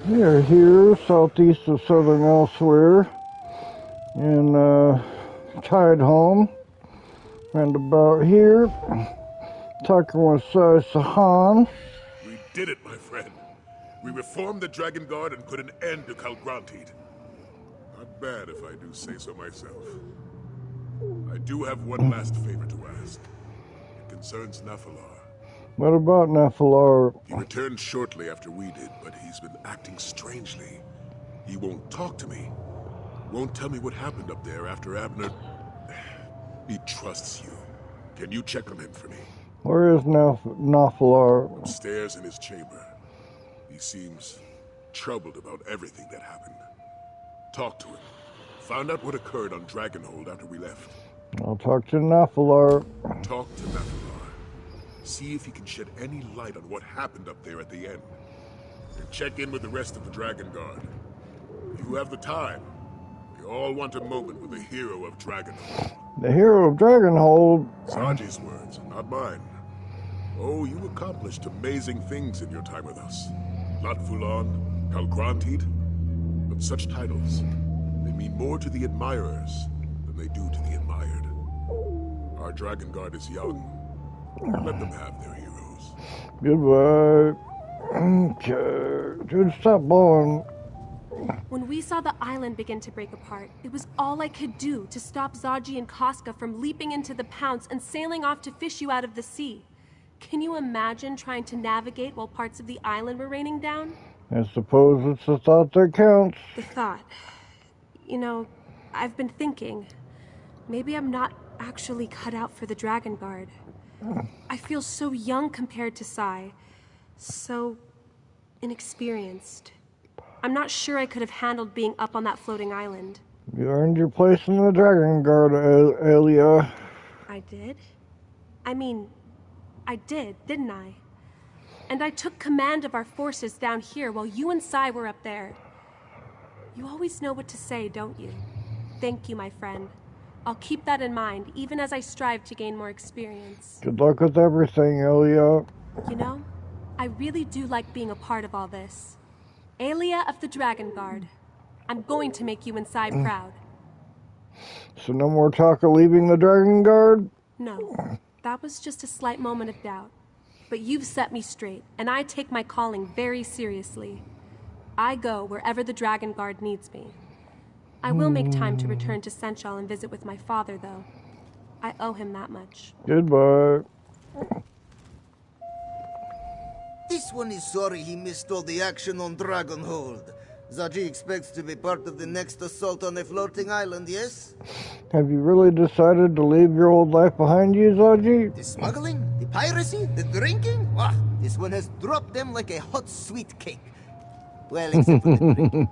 We are here southeast of southern ELsweyr in Tide Home, and about here, talking with Sahan. We did it, my friend. We reformed the Dragon Guard and put an end to Calgrantid. Not bad if I do say so myself. I do have one last favor to ask. It concerns Nephilar. What about Nephilar? He returned shortly after we did, but he's been acting strangely. He won't talk to me. Won't tell me what happened up there after Abner... He trusts you. Can you check on him for me? Where is Nephilar? Upstairs in his chamber. He seems troubled about everything that happened. Talk to him. Find out what occurred on Dragonhold after we left. I'll talk to Nephilar. Talk to Nephilar. See if he can shed any light on what happened up there at the end. And check in with the rest of the Dragon Guard. You have the time. We all want a moment with the hero of Dragonhold. The hero of Dragonhold? Saji's words, not mine. Oh, you accomplished amazing things in your time with us. Latfulan, Calgrantid. But such titles, they mean more to the admirers than they do to the admired. Our Dragon Guard is young. Let them have their heroes. Goodbye. Okay. Dude, stop blowing. When we saw the island begin to break apart, it was all I could do to stop Zaji and Casca from leaping into the pounce and sailing off to fish you out of the sea. Can you imagine trying to navigate while parts of the island were raining down? I suppose it's the thought that counts. The thought. You know, I've been thinking, maybe I'm not actually cut out for the Dragon Guard. I feel so young compared to Sai. So inexperienced. I'm not sure I could have handled being up on that floating island. You earned your place in the Dragon Guard, Alia. I did? I mean, I did, didn't I? And I took command of our forces down here while you and Sai were up there. You always know what to say, don't you? Thank you, my friend. I'll keep that in mind, even as I strive to gain more experience. Good luck with everything, Alia. You know, I really do like being a part of all this. Alia of the Dragon Guard. I'm going to make you and Sai proud. So no more talk of leaving the Dragon Guard? No, that was just a slight moment of doubt. But you've set me straight, and I take my calling very seriously. I go wherever the Dragon Guard needs me. I will make time to return to Senchal and visit with my father, though. I owe him that much. Goodbye. This one is sorry he missed all the action on Dragonhold. Zaji expects to be part of the next assault on a floating island, yes? Have you really decided to leave your old life behind you, Zaji? The smuggling, the piracy, the drinking? Ah, this one has dropped them like a hot sweet cake. Well, except for the drinking.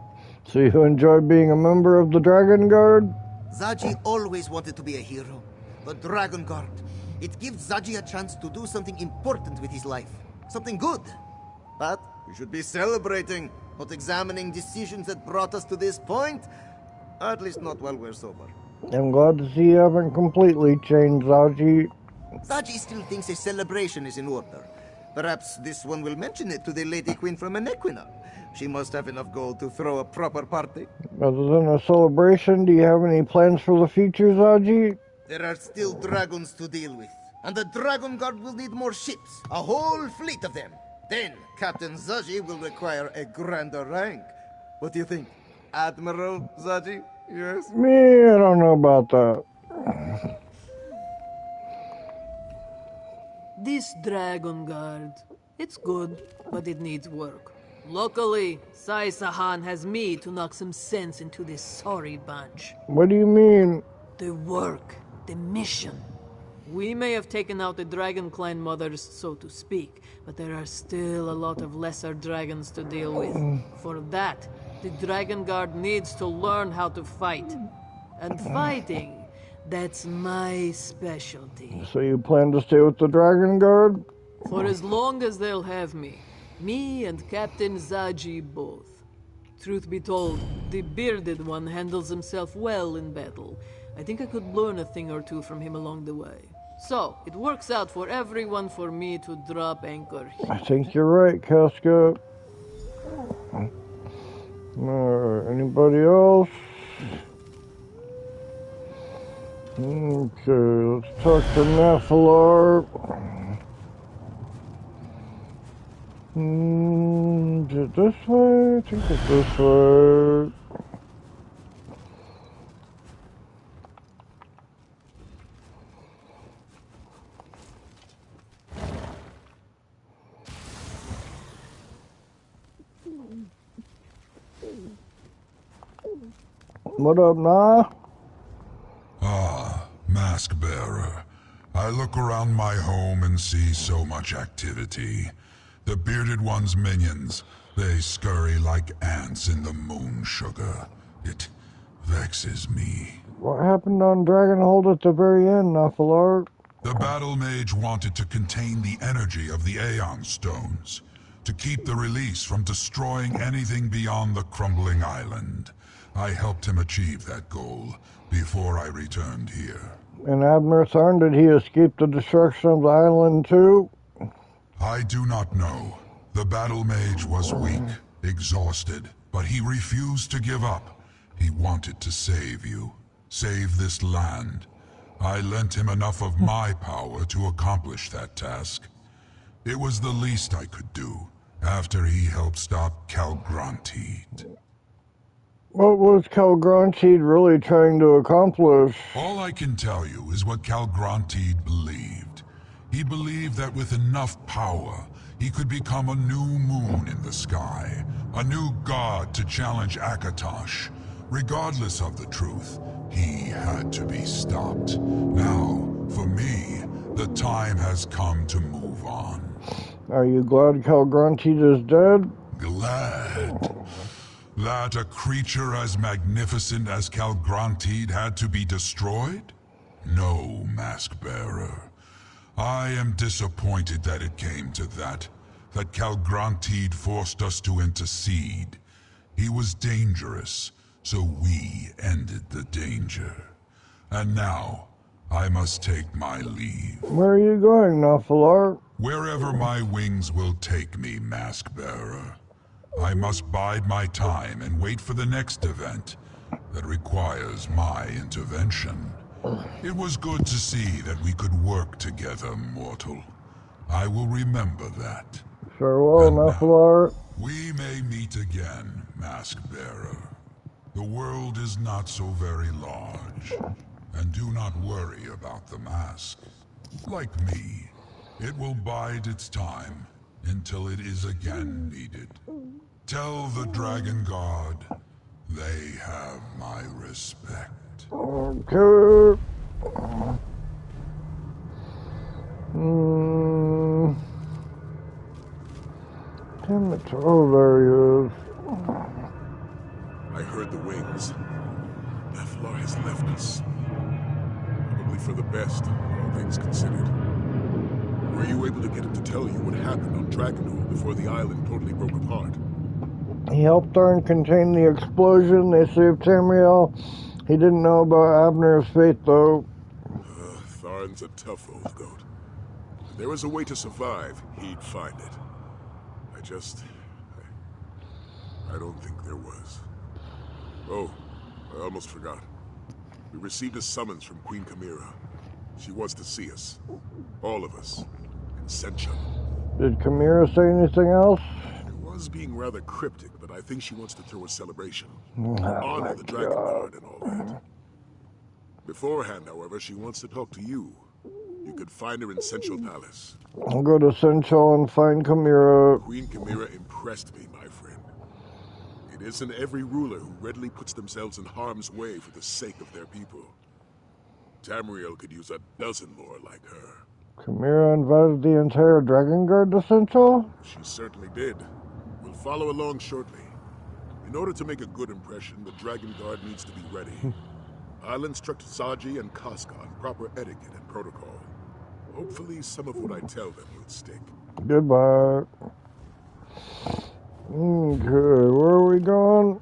So you enjoy being a member of the Dragon Guard? Zaji always wanted to be a hero. The Dragon Guard. It gives Zaji a chance to do something important with his life. Something good. But we should be celebrating, not examining decisions that brought us to this point. At least not while we're sober. I'm glad to see you haven't completely changed, Zaji. Zaji still thinks a celebration is in order. Perhaps this one will mention it to the Lady Queen from Enequina. She must have enough gold to throw a proper party. Other than a celebration, do you have any plans for the future, Zaji? There are still dragons to deal with. And the Dragon Guard will need more ships. A whole fleet of them. Then, Captain Zaji will require a grander rank. What do you think? Admiral Zaji? Yes? Me, I don't know about that. This Dragon Guard, it's good, but it needs work. Luckily, Sai Sahan has me to knock some sense into this sorry bunch. What do you mean? The work, the mission. We may have taken out the Dragon Clan mothers, so to speak, but there are still a lot of lesser dragons to deal with. For that, the Dragon Guard needs to learn how to fight. And fighting, that's my specialty. So you plan to stay with the Dragon Guard? For as long as they'll have me. Me and Captain Zaji both. Truth be told, the bearded one handles himself well in battle. I think I could learn a thing or two from him along the way. So, it works out for everyone for me to drop anchor here. I think you're right, Casca. Anybody else? Okay, let's talk to Nephilar. Is it this way? I think it's this way. What up, Nah? Ah, Mask Bearer. I look around my home and see so much activity. The Bearded One's minions, they scurry like ants in the moon sugar. It vexes me. What happened on Dragonhold at the very end, Nephilar? The Battle Mage wanted to contain the energy of the Aeon Stones, to keep the release from destroying anything beyond the crumbling island. I helped him achieve that goal before I returned here. And Abner Tharn, did he escape the destruction of the island too? I do not know. The Battle Mage was weak, exhausted, but he refused to give up. He wanted to save you, save this land. I lent him enough of my power to accomplish that task. It was the least I could do, after he helped stop Calgrantid. What was Calgrantid really trying to accomplish? All I can tell you is what Calgrantid believed. He believed that with enough power, he could become a new moon in the sky, a new god to challenge Akatosh. Regardless of the truth, he had to be stopped. Now, for me, the time has come to move on. Are you glad Calgrantid is dead? Glad that a creature as magnificent as Calgrantid had to be destroyed? No, Mask Bearer. I am disappointed that it came to that Calgrantid forced us to intercede. He was dangerous, so we ended the danger. And now, I must take my leave. Where are you going, Nephilar? Wherever my wings will take me, Mask Bearer. I must bide my time and wait for the next event that requires my intervention. It was good to see that we could work together, mortal. I will remember that. Farewell, Nephilar. We may meet again, Mask Bearer. The world is not so very large, and do not worry about the mask. Like me, it will bide its time until it is again needed. Tell the Dragon God they have my respect. Okay. Damn it. Oh, there he is. I heard the wings. Nephilar has left us. Probably for the best, all things considered. Were you able to get him to tell you what happened on Dragonhold before the island totally broke apart? He helped Tharn contain the explosion. They saved Tamriel. He didn't know about Abner's fate, though. Tharn's a tough old goat. If there was a way to survive, he'd find it. I don't think there was. Oh, I almost forgot. We received a summons from Queen Chimera. She wants to see us. All of us. In Sencha. Did Chimera say anything else? It was being rather cryptic, but I think she wants to throw a celebration. Oh, Honor the Dragon Guard and all that. Beforehand, however, she wants to talk to you. You could find her in Central Palace. I'll go to Central and find Chimera. Queen Chimera impressed me, my friend. It isn't every ruler who readily puts themselves in harm's way for the sake of their people. Tamriel could use a dozen more like her. Chimera invited the entire Dragon Guard to Central? She certainly did. We'll follow along shortly. In order to make a good impression, the Dragon Guard needs to be ready. I'll instruct Zaji and Casca on proper etiquette and protocol. Hopefully some of what I tell them will stick. Goodbye. Okay, where are we going?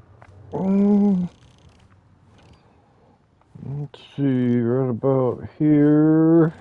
Let's see, right about here.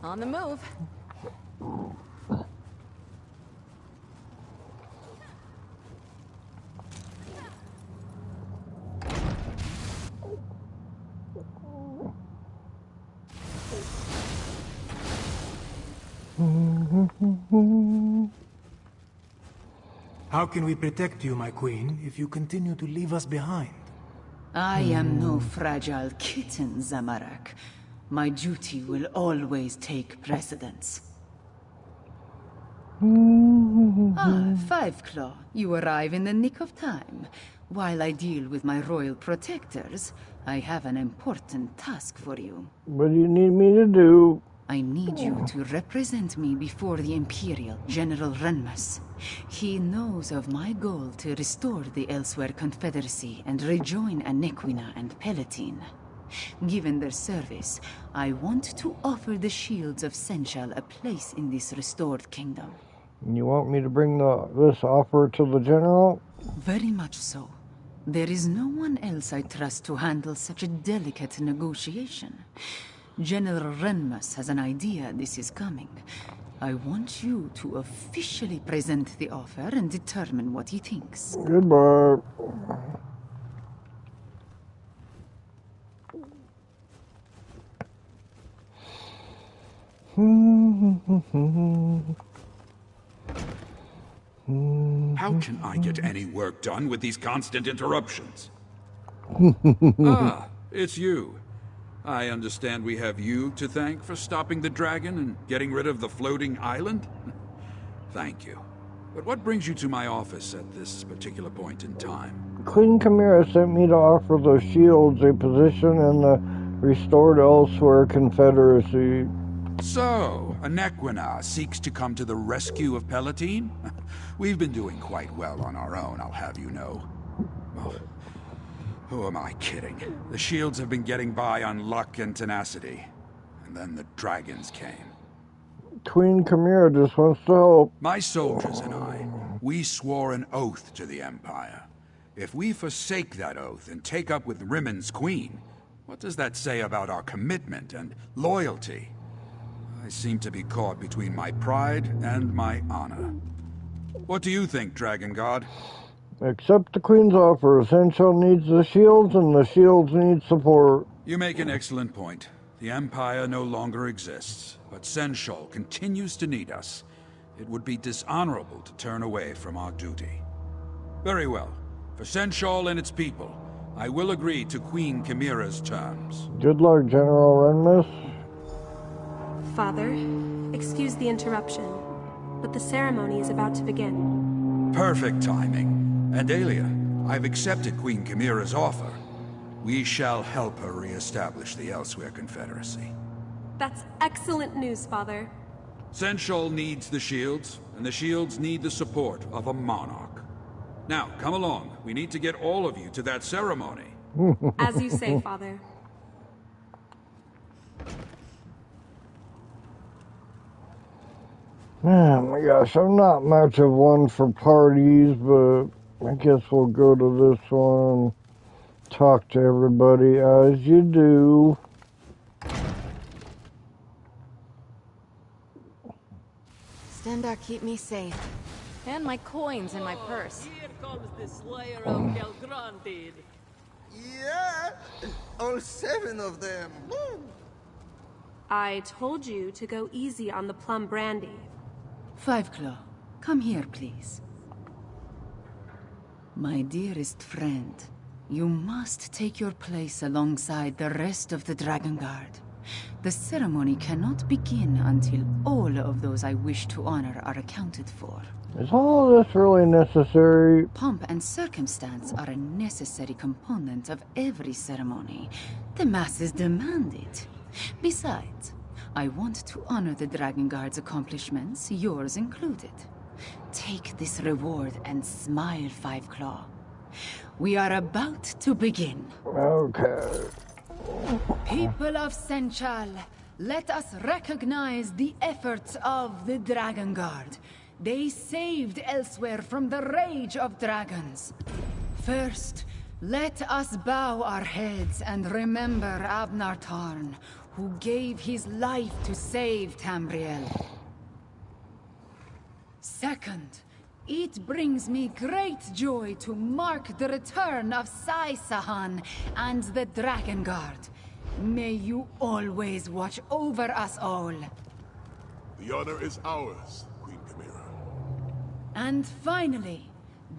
On the move. How can we protect you, my queen, if you continue to leave us behind? I am no fragile kitten, Zamarak. My duty will always take precedence. Five Claw, you arrive in the nick of time. While I deal with my royal protectors, I have an important task for you. What do you need me to do? I need you to represent me before the Imperial General Renmus. He knows of my goal to restore the ELsweyr Confederacy and rejoin Anequina and Palatine. Given their service, I want to offer the shields of Senchal a place in this restored kingdom. You want me to bring this offer to the General? Very much so. There is no one else I trust to handle such a delicate negotiation. General Renmus has an idea this is coming. I want you to officially present the offer and determine what he thinks. Goodbye. How can I get any work done with these constant interruptions? Ah, it's you. I understand we have you to thank for stopping the dragon and getting rid of the floating island? Thank you. But what brings you to my office at this particular point in time? Queen Chimera sent me to offer the shields a position in the restored ELsweyr Confederacy. So, Anequina seeks to come to the rescue of Palatine? We've been doing quite well on our own, I'll have you know. Oh, who am I kidding? The shields have been getting by on luck and tenacity. And then the dragons came. Queen Chimera just wants to help. My soldiers and I, we swore an oath to the Empire. If we forsake that oath and take up with Rimmond's queen, what does that say about our commitment and loyalty? I seem to be caught between my pride and my honor. What do you think, Dragon God? Accept the Queen's offer. Senchal needs the shields, and the shields need support. You make an excellent point. The Empire no longer exists, but Senchal continues to need us. It would be dishonorable to turn away from our duty. Very well. For Senchal and its people, I will agree to Queen Chimera's terms. Good luck, General Renmus. Father, excuse the interruption, but the ceremony is about to begin. Perfect timing. And Aelia, I've accepted Queen Chimera's offer. We shall help her re-establish the ELsweyr Confederacy. That's excellent news, Father. Senchal needs the shields, and the shields need the support of a monarch. Now, come along. We need to get all of you to that ceremony. As you say, Father. Oh my gosh, I'm not much of one for parties, but I guess we'll go to this one, talk to everybody as you do. Stendarr, keep me safe. And my coins in my purse. Here comes the Slayer of Calgrantid. Yeah, all 7 of them. I told you to go easy on the plum brandy. Five Claw, come here, please. My dearest friend, you must take your place alongside the rest of the Dragon Guard. The ceremony cannot begin until all of those I wish to honor are accounted for. Is all this really necessary? Pomp and circumstance are a necessary component of every ceremony. The masses demand it. Besides, I want to honor the Dragon Guard's accomplishments, yours included. Take this reward and smile, Five Claw. We are about to begin. Okay. People of Senchal, let us recognize the efforts of the Dragon Guard. They saved ELsweyr from the rage of dragons. First, let us bow our heads and remember Abnar Tarn, who gave his life to save Tamriel. Second, it brings me great joy to mark the return of Sai-Sahan and the Dragon Guard. May you always watch over us all. The honor is ours, Queen Chimera. And finally,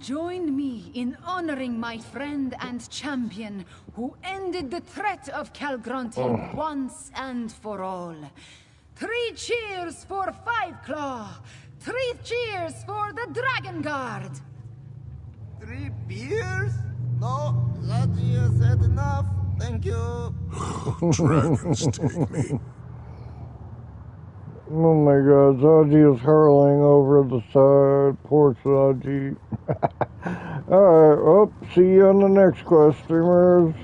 join me in honoring my friend and champion who ended the threat of Calgronti once and for all. 3 cheers for Fiveclaw! 3 cheers for the Dragon Guard! 3 beers? No, Zadzia said enough. Thank you. Dragons take me. Oh my god, Zaji is hurling over the side. Poor Zaji. Alright, well, see you on the next quest, streamers.